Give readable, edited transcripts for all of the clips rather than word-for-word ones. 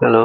Hello.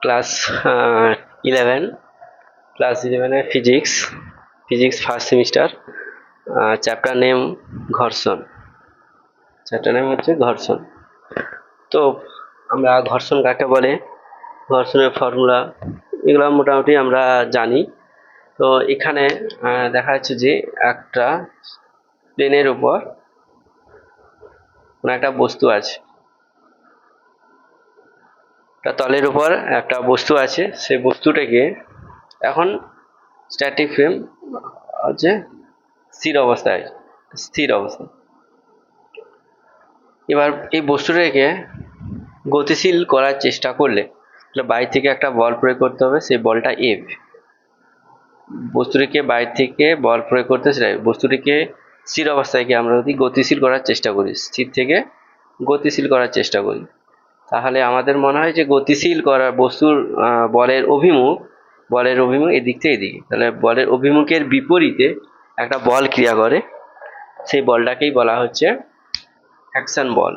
Class 11, class 11 এর physics first semester. Chapter name ঘর্ষণ। Chapter name হচ্ছে ঘর্ষণ। তো আমরা ঘর্ষণ কাকে বলে, ঘর্ষণের ফর্মুলা, এগুলো মোটামুটি আমরা জানি। তো এখানে দেখা যাচ্ছে যে একটা প্লেনের উপর একটা বস্তু আছে, একটা তলের উপর একটা বস্তু আছে। সেই বস্তুটাকে এখন স্ট্যাটিক ফ্রেম হচ্ছে স্থির অবস্থা। এবার এই বস্তুটাকে গতিশীল করার চেষ্টা করলে বাইরে থেকে একটা বল প্রয়োগ করতে হবে, সেই বলটা এফ। বস্তুটিকে বাইরে থেকে বল প্রয়োগ করতে চাই, বস্তুটিকে স্থির অবস্থায় আমরা যদি গতিশীল করার চেষ্টা করি, স্থির থেকে গতিশীল করার চেষ্টা করি, তাহলে আমাদের মনে হয় যে গতিশীল করার বস্তুর বলের অভিমুখ এদিক থেকে এদিকে, তাহলে বলের অভিমুখের বিপরীতে একটা বল ক্রিয়া করে, সেই বলটাকেই বলা হচ্ছে অ্যাকশন বল।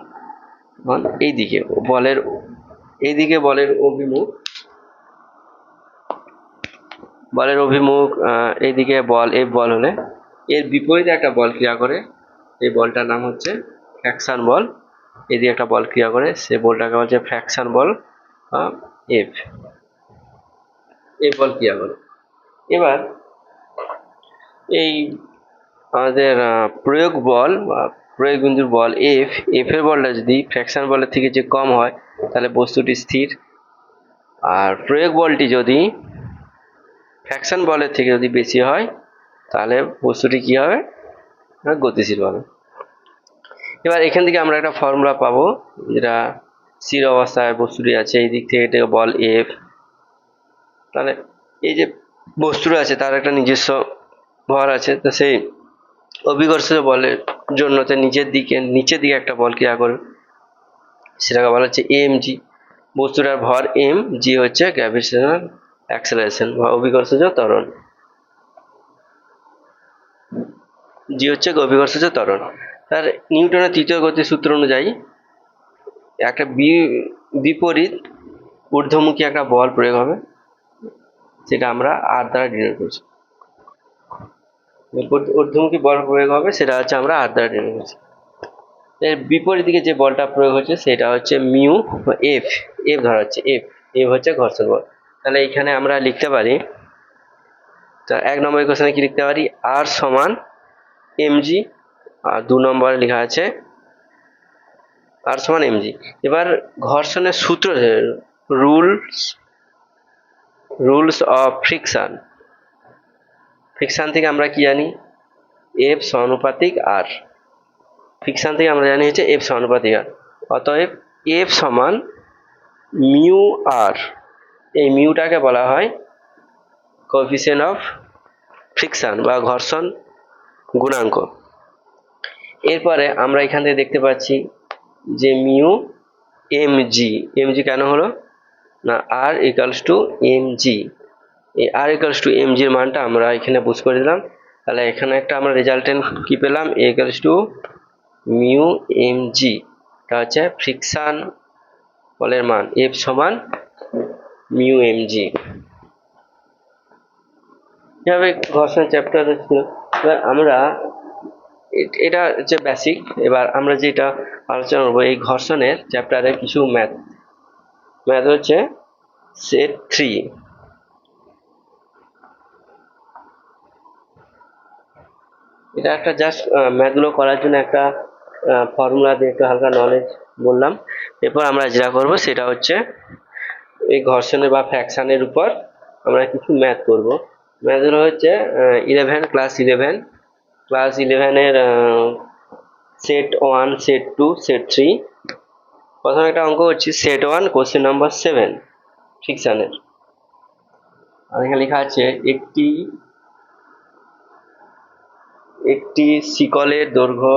এইদিকে বলের অভিমুখ এইদিকে বল হলে এর বিপরীতে একটা বল ক্রিয়া করে, এই বলটার নাম হচ্ছে ফ্র্যাকশন বল। এদিকে একটা বল ক্রিয়া করে, সে বলটাকে বলছে ফ্র্যাকশন বল এফ। এই বল ক্রিয়া করে। এবার এই আমাদের প্রয়োগ বিন্দুর বল এফ এর বলটা যদি ফ্র্যাকশন বলের থেকে যে কম হয় তাহলে বস্তুটি স্থির, আর প্রয়োগ বলটি যদি ফ্র্যাকশন বলের থেকে যদি বেশি হয় তাহলে বস্তুটি কি হবে, গতিশীল হবে। এবার এখান থেকে আমরা একটা ফর্মুলা পাবো, যেটা স্থির অবস্থায় বস্তুটি আছে, এই দিক থেকে এটা বল এফ, তাহলে এই যে বস্তুটা আছে তার একটা নিজস্ব ভর আছে, তো সেই অভিকর্ষজ বলের জন্য নিচের দিকে একটা বল ক্রিয়া করবে, সেটাকে বলা হচ্ছে এম জি। বস্তুটার ভর এম, জি হচ্ছে গ্র্যাভিটেশনাল অ্যাক্সেলারেশন বা অভিকর্ষজ ত্বরণ, জি হচ্ছে অভিকর্ষজ ত্বরণ। তার নিউটনের তৃতীয় গতির সূত্র অনুযায়ী একটা বিপরীত ঊর্ধ্বমুখী একটা বল প্রয়োগ হবে, সেটা আমরা আর দ্বারা ডিনোট করছি। ঊর্ধ্বমুখী বল প্রয়োগ হবে, সেটা হচ্ছে আমরা আর দ্বারা ডিনোট করছি। এর বিপরীত দিকে যে বলটা প্রয়োগ হচ্ছে সেটা হচ্ছে মিউ এফ। ধরা হচ্ছে এফ হচ্ছে ঘর্ষণ বল। তাহলে এখানে আমরা লিখতে পারি, তা 1 নম্বর ইকুয়েশনে কি লিখতে পারি, আর সমান এমজি, আর 2 নম্বরে লেখা আছে আর সমান এমজি। এবার ঘর্ষণের সূত্র, রুলস অফ ফ্রিকশন থেকে আমরা কি জানি, এফ সমানুপাতিক আর। ফ্রিকশন থেকে আমরা জানি হচ্ছে এফ সমানুপাতিক আর, অতএব এফ সমান মিউ আর। এই মিউটাকে বলা হয় কোএফিসিয়েন্ট অফ ফ্রিকশন বা ঘর্ষণ গুণাঙ্ক। এরপরে আমরা এখান থেকে দেখতে পাচ্ছি যে মিউ এমজি কেন হলো না, আর ইকুয়ালস টু এমজি। এই আর ইকুয়ালস টু এমজি এর মানটা আমরা এখানে বুঝ করে দিলাম। তাহলে এখানে একটা আমরা রেজাল্টেন্ট কি পেলাম, এ ইকুয়ালস টু মিউ এমজি, এটা হচ্ছে ফ্রিকশন বলের মান, এফ সমান মিউ এমজি। এভাবে ঘর্ষণ চ্যাপ্টার ছিল। এবার আমরা এটা হচ্ছে বেসিক। এবার আমরা যেটা আলোচনা করবো এই ঘর্ষণের চ্যাপ্টারে কিছু ম্যাথ হচ্ছে সেট 3। এটা একটা জাস্ট ম্যাথগুলো করার জন্য একটা ফর্মুলা দিয়ে একটু হালকা নলেজ বললাম। এরপর আমরা যেটা করব সেটা হচ্ছে এই ঘর্ষণের বা ফ্র্যাকশনের উপর আমরা কিছু ম্যাথ করব। ম্যাথগুলো হচ্ছে ক্লাস 11 এর সেট 1, সেট 2, সেট 3। প্রথমে একটা অঙ্ক হচ্ছে সেট 1 কোশ্চেন নাম্বার 7 ফ্রিকশনের। আর এখানে লেখা আছে একটি শিকলের দৈর্ঘ্য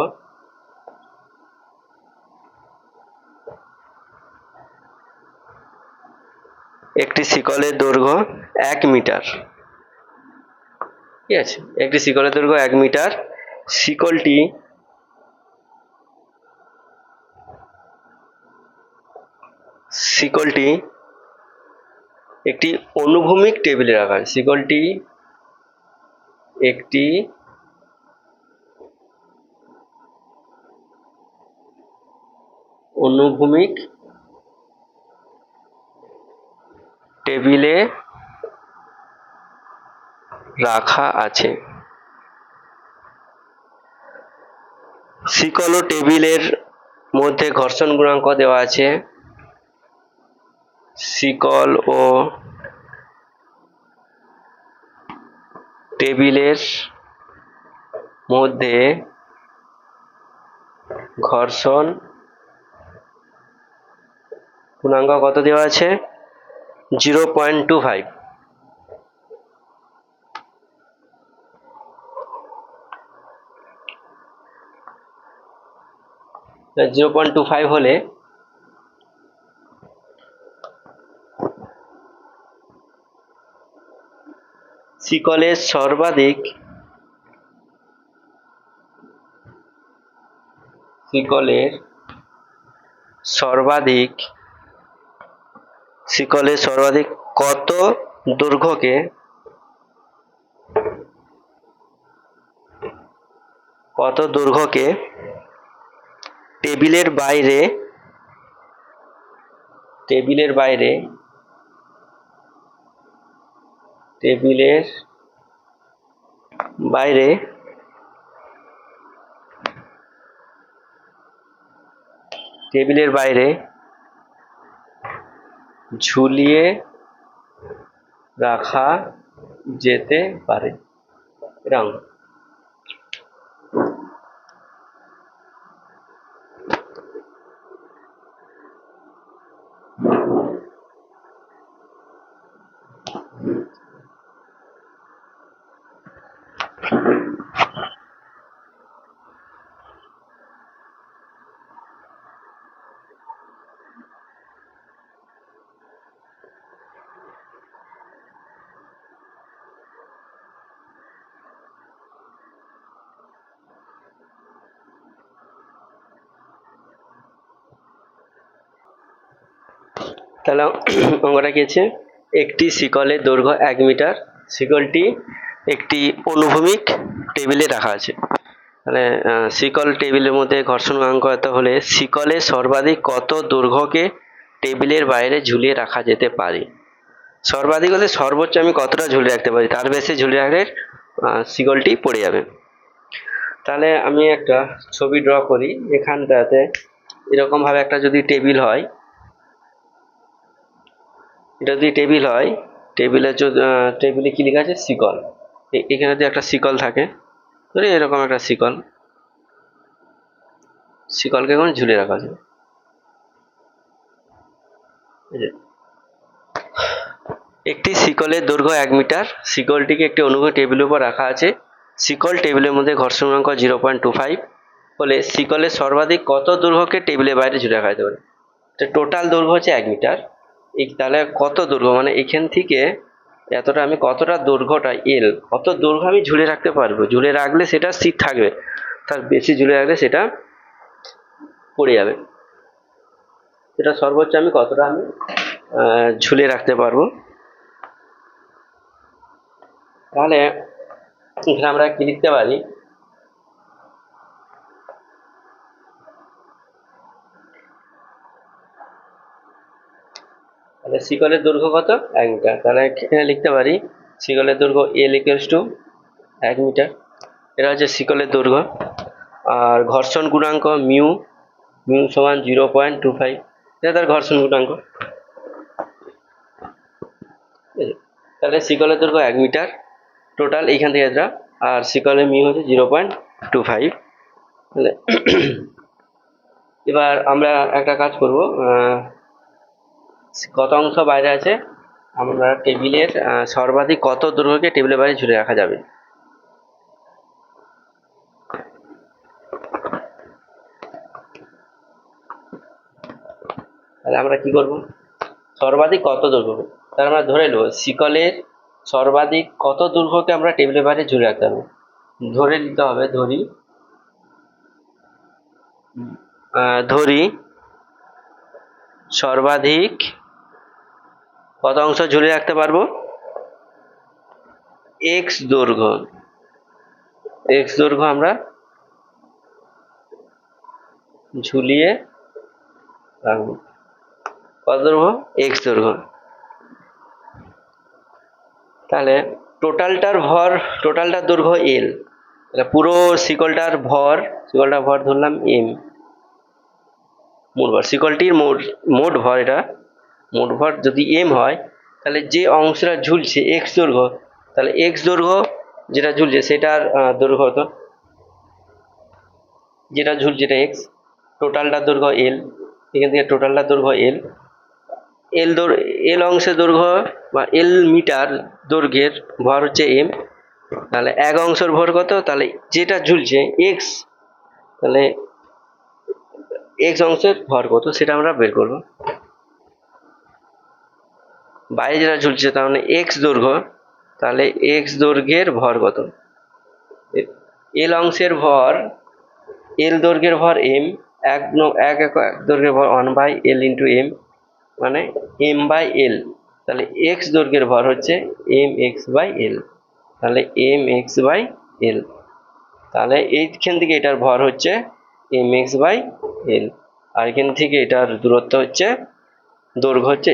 একটি শিকলের দৈর্ঘ্য 1 মিটার। ঠিক আছে, একটি শিকলের দৈর্ঘ্য 1 মিটার। শিকলটি শিকলটি একটি অনুভূমিক টেবিলে রাখা আছে। শিকলটি একটি অনুভূমিক টেবিলে রাখা আছে। শিকল ও টেবিলের মধ্যে ঘর্ষণ গুণাঙ্ক দেওয়া আছে। শিকল ও টেবিলের মধ্যে ঘর্ষণ গুণাঙ্ক কত দেওয়া আছে? 0.25। 0.25 হলে শিকলের সর্বাধিক কত দৈর্ঘ্যকে টেবিলের বাইরে ঝুলিয়ে রাখা যেতে পারে। এরকম। তাহলে অঙ্কটা কি আছে? একটি শিকলের দৈর্ঘ্য 1 মিটার। শিকলটি একটি অনুভূমিক টেবিলে রাখা আছে। তাহলে শিকল টেবিলের মধ্যে ঘর্ষণ গুণাঙ্ক এত হলে শিকলের সর্বাধিক কত দৈর্ঘ্যকে টেবিলের বাইরে ঝুলিয়ে রাখা যেতে পারে? সর্বাধিক হলে সর্বোচ্চ আমি কতটা ঝুলিয়ে রাখতে পারি, তার বেশি ঝুলিয়ে রাখলে শিকলটি পড়ে যাবে। তাহলে আমি একটা ছবি ড্র করি। এখানটাতে এরকম ভাবে একটা যদি টেবিল হয়, এটা যদি টেবিল হয়, টেবিলে কি লেখা আছে? শিকল। এখানে যদি একটা শিকল থাকে, ধরি এরকম একটা শিকলকে এখন ঝুলিয়ে রাখা আছে। একটি শিকলের দৈর্ঘ্য 1 মিটার। শিকলটিকে একটি অনুভূমিক টেবিলের উপর রাখা আছে। শিকল টেবিলের মধ্যে ঘর্ষণ গুণাঙ্ক 0.25 হলে শিকলের সর্বাধিক কত দৈর্ঘ্যকে টেবিলের বাইরে ঝুলিয়ে রাখা যেতে পারে? টোটাল দৈর্ঘ্য হচ্ছে 1 মিটার। তাহলে কত দৈর্ঘ্য, মানে এখান থেকে এতটা, আমি কতটা দৈর্ঘ্যটা এল, কত দৈর্ঘ্য আমি ঝুলিয়ে রাখতে পারবো। ঝুলিয়ে রাখলে সেটা স্থির থাকবে, তার বেশি ঝুলিয়ে রাখলে সেটা পড়ে যাবে। সেটা সর্বোচ্চ আমি কতটা ঝুলিয়ে রাখতে পারবো। তাহলে এখানে আমরা কি লিখতে পারি? তাহলে শিকলের দৈর্ঘ্য কত? 1 মিটার। তাহলে এখানে লিখতে পারি শিকলের দৈর্ঘ্য এল ইকুয়ালস টু 1 মিটার। এটা হচ্ছে শিকলের দৈর্ঘ্য। আর ঘর্ষণ গুণাঙ্ক মিউ সমান 0.25, এটা তার ঘর্ষণ গুণাঙ্ক। তাহলে শিকলের দৈর্ঘ্য 1 মিটার টোটাল এইখান থেকে এটা, আর শিকলের মিউ হচ্ছে 0.25। তাহলে এবার আমরা একটা কাজ করব, কত অংশ বাইরে আছে, আমরা টেবিলের সর্বাধিক কত দৈর্ঘ্যকে টেবিলের বাইরে ঝুলে রাখা যাবে। তাহলে আমরা কি করব? সর্বাধিক কত দৈর্ঘ্য, তার আমরা ধরে নেব শিকলের সর্বাধিক কত দৈর্ঘ্যকে আমরা টেবিলের বাইরে ঝুলে রাখতে হবে। ধরে নিতে হবে, ধরি সর্বাধিক কত অংশ ঝুলে রাখতে পারবো, এক্স দৈর্ঘ্য। এক্স দৈর্ঘ্য আমরা ঝুলিয়ে রাখবো। কত দৈর্ঘ্য, এক্স দৈর্ঘ্য। তাহলে টোটালটার দৈর্ঘ্য এল, তাহলে পুরো শিকলটার ভর ধরলাম এম, মোট ভর শিকলটির মোট ভর, এটা মোট ভর যদি এম হয়, তাহলে যে অংশটা ঝুলছে এক্স দৈর্ঘ্য, তাহলে এক্স দৈর্ঘ্য যেটা ঝুলছে সেটার দৈর্ঘ্য হতো, যেটা ঝুলছে এটা এক্স, টোটালটার দৈর্ঘ্য এল, এখান থেকে টোটালটার দৈর্ঘ্য এল, এল অংশের দৈর্ঘ্য বা এল মিটার দৈর্ঘ্যের ভর হচ্ছে এম। তাহলে এক অংশের ভর কত, তাহলে যেটা ঝুলছে এক্স, তাহলে এক্স অংশের ভর কত সেটা আমরা বের করব। বাইরে যেটা ঝুলছে তার মানে এক্স দৈর্ঘ্য, তাহলে এক্স দৈর্ঘ্যের ভর কত, এল অংশের ভর, এল দৈর্ঘ্যের ভর এম, এক দৈর্ঘ্যের ভর 1/l ইন্টু এম, মানে এম বাই এল। তাহলে এক্স দৈর্ঘ্যের ভর হচ্ছে এম এক্স বাই এল, তাহলে এম এক্স বাই এল। তাহলে এইখান থেকে এটার ভর হচ্ছে এম এক্স বাই এল, আর এখান থেকে এটার দূরত্ব হচ্ছে, দৈর্ঘ্য হচ্ছে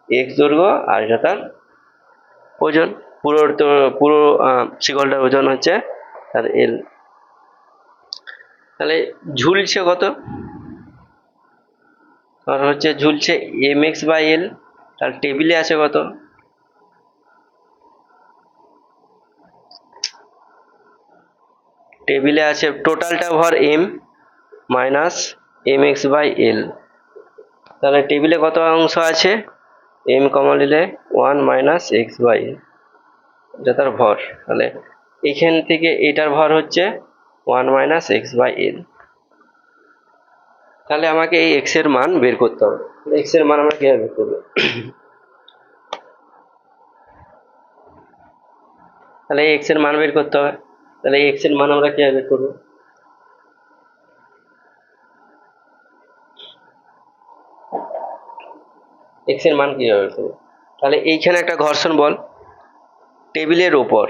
এক্স দৈর্ঘ্য, আর এটা তার ওজন, পুরো শিকলটার ওজন হচ্ছে তার এল। তাহলে ঝুলছে কত, আর হচ্ছে ঝুলছে এম এক্স বাই এল, তাহলে টেবিলে আছে কত, টেবিলে আছে টোটালটা ভর M minus M x by L. তাহলে টেবিলে কত অংশ আছে, এম কমন নিলে 1 মাইনাস এক্স বাই এল, এটা তার ভর। তাহলে এখান থেকে এটার ভর হচ্ছে 1 মাইনাস এক্স বাই এল। তাহলে আমাকে এই এক্স এর মান বের করতে হবে। এক্স এর মান আমরা কিভাবে বের করবো, তাহলে এক্স এর মান বের করতে হবে। তাহলে এক্স এর মান আমরা কিভাবে বের করবো, এক্স এর মান কিভাবে বের করবো, তাহলে এইখানে একটা ঘর্ষণ বল টেবিলের ওপর,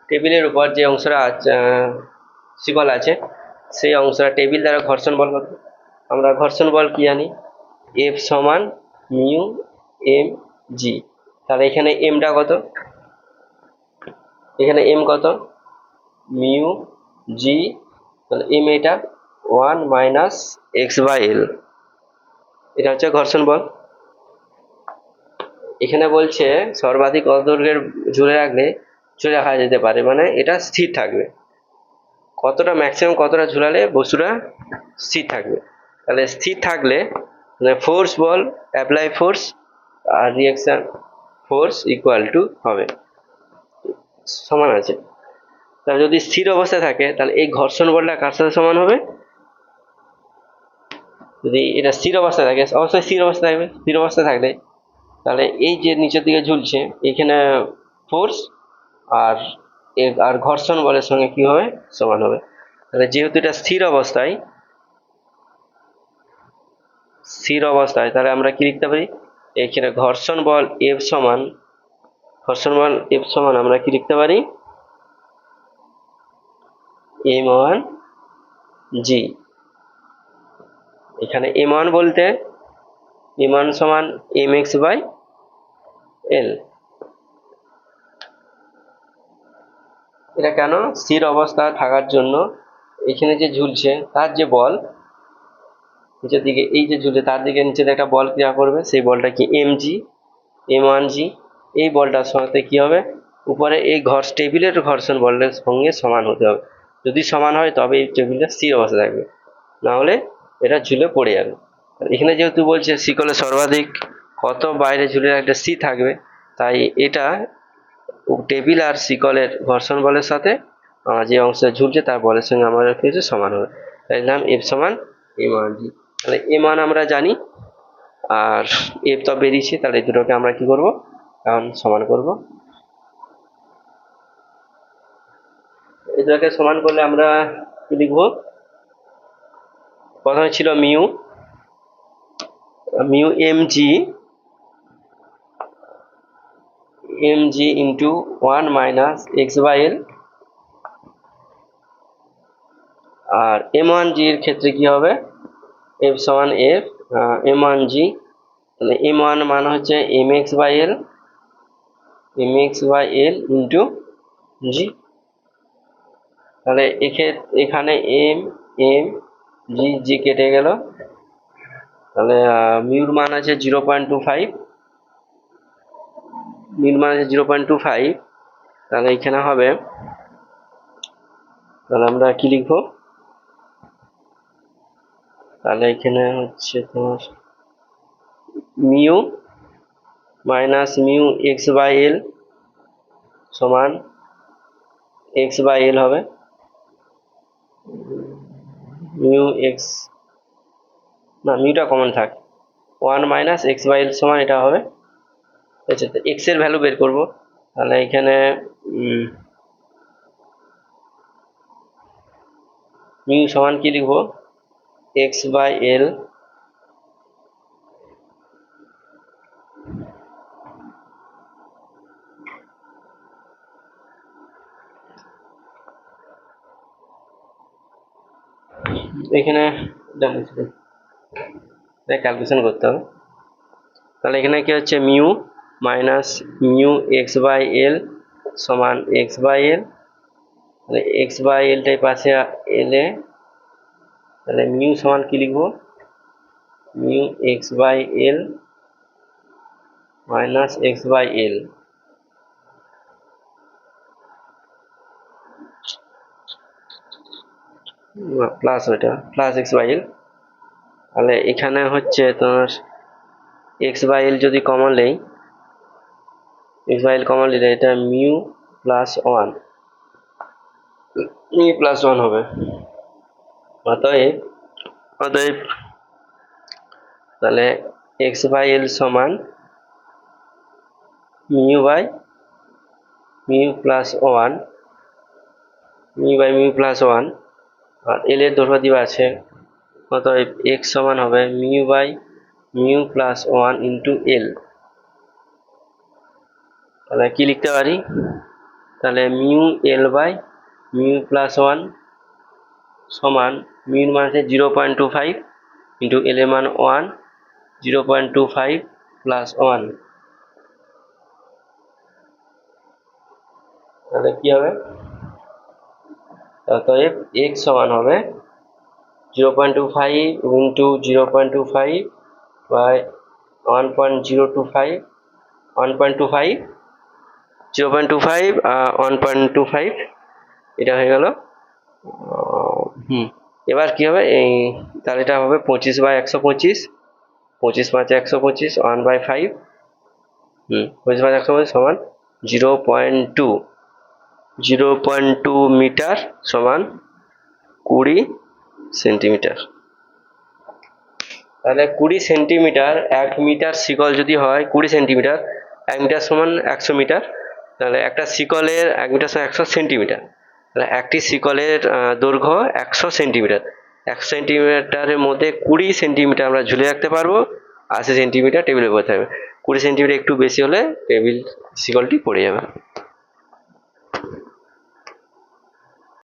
টেবিলের ওপর যে অংশটা শিকল আছে সেই অংশটা টেবিল দ্বারা ঘর্ষণ বল কত, আমরা ঘর্ষণ বল কি জানি, এফ সমান মিউ এম জি। তাহলে এখানে এমটা কত, এখানে এম কত, মিউ জি, তাহলে এম এটা 1 মাইনাস এক্স বাই এল, এটা হচ্ছে ঘর্ষণ বল। এখানে বলছে সর্বাধিক কত দৈর্ঘ্যের ঝুলে রাখা যেতে পারে, মানে এটা স্থির থাকবে, কতটা ম্যাক্সিমাম কতটা ঝুলালে বস্তুটা স্থির থাকবে। তাহলে স্থির থাকলে ফোর্স বল, অ্যাপ্লাই ফোর্স আর রিয়াকশন ফোর্স ইকুয়াল টু হবে, সমান আছে। তাহলে যদি স্থির অবস্থায় থাকে তাহলে এই ঘর্ষণ বলটা কার সাথে সমান হবে, যদি এটা স্থির অবস্থায় থাকে অবশ্যই স্থির অবস্থায় থাকবে, স্থির অবস্থায় থাকলে তাহলে এই যে নিচের দিকে ঝুলছে এখানে ফোর্স আর ঘর্ষণ বলের সঙ্গে কি হবে, সমান হবে। তাহলে যেহেতু এটা স্থির অবস্থায় তাহলে আমরা কি লিখতে পারি, এখানে ঘর্ষণ বল এফ সমান আমরা কি লিখতে পারি, m1 জি। এখানে m1 বলতে m1 সমান mx বাই এল। এটা কেন, স্থির অবস্থায় থাকার জন্য এখানে যে ঝুলছে তার যে বল নিচের দিকে, এই যে ঝুলছে তার দিকে নিচে একটা বল ক্রিয়া করবে, সেই বলটা কি m1g। এই বলটার সাথে কি হবে, উপরে এই টেবিলের ঘর্ষণ বলের সঙ্গে সমান হতে হবে, যদি সমান হয় তবে এই টেবিলটা স্থির অবস্থায় থাকবে, না হলে এটা ঝুলে পড়ে যাবে। এখানে যেহেতু বলছে শিকলে সর্বাধিক কত বাইরে ঝুলে রাখলে স্থির থাকবে, তাই এটা টেবিল আর শিকলের ঘর্ষণ বলের সাথে যে অংশে ঝুলছে তার বলের সঙ্গে আমাদের কি হচ্ছে সমান হবে, তাই দিলাম এফ সমান এম আর জি। তাহলে এম মান আমরা জানি আর এফ তো বেরিয়েছে, তাহলে এই দুটোকে আমরা কি করব এখন সমান করব। এই দুটোকে সমান করলে আমরা কি লিখবো, প্রথমে ছিল mu M G into 1 minus x by L, আর এম ওয়ান জি এর ক্ষেত্রে কি হবে এফ সমান এফ এম ওয়ান জি, তাহলে এম ওয়ান মান হচ্ছে M x by L into G. তাহলে এখানে এম জি কেটে গেল, তাহলে মিউর মান আছে 0.25, মিউর মান আছে 0.25, তাহলে এখানে হবে, তাহলে আমরা কি লিখবো, তাহলে এখানে হচ্ছে তোমার mu minus mu X by L সমান এক্স বাই এল হবে, মিউ এক্স না মিউটা কমন থাক, 1 মাইনাস এক্স বাই এল সমান এটা হবে। আচ্ছা, এক্স এর ভ্যালু বের করব, তাহলে এখানে মিউ সমান কি লিখবো এক্স বাই এল এখানে ক্যালকুলেশন করতে হবে, তাহলে এখানে কি হচ্ছে mu minus mu X by L সমান এক্স বাই এল, তাহলে এক্স বাই এলটাই পাশে এলে, তাহলে মিউ সমান কি লিখবো mu X by L minus x by L, plus ওইটা প্লাস এক্স বাই এল, তাহলে এখানে হচ্ছে তোমার এক্স বাই এল যদি কমন নেই, এক্স বাই এল কমন নিলে এটা mu plus one, mu plus one হবে। অতএব তাহলে এক্স বাই এল সমান mu by mu plus one, mu plus one, আর এল এর দৈর্ঘ্য দেওয়া আছে, অতএব এক্স সমান হবে mu by mu plus one into L. তাহলে কি লিখতে পারি, তাহলে mu L by mu plus one সমান মিউর মান আছে 0.25 ইন্টু এল এর মান 1, 0.25 প্লাস ওয়ান, তাহলে কি হবে, অতএব x সমান হবে 0.25 ইন্টু 0.25 বাই 1.025 1.25 0.25 1.25, এটা হয়ে গেল। এবার কি হবে, এই তাহলে এটা হবে 25 বাই 125, 25 5 125 1/5, 25 বাই 125 সমান 0.2 মিটার সমান 20 সেন্টিমিটার। তাহলে 20 সেন্টিমিটার, 1 মিটার শিকল যদি হয় 20 সেন্টিমিটার, 1 মিটার সমান 100 মিটার, তাহলে একটা শিকলের 1 মিটার সমান 100 সেন্টিমিটার, তাহলে একটি শিকলের দৈর্ঘ্য 100 সেন্টিমিটার, 100 সেন্টিমিটারের মধ্যে 20 সেন্টিমিটার আমরা ঝুলে রাখতে পারবো, 80 সেন্টিমিটার টেবিলের উপরে থাকবে, 20 সেন্টিমিটার একটু বেশি হলে টেবিল শিকলটি পড়ে যাবে।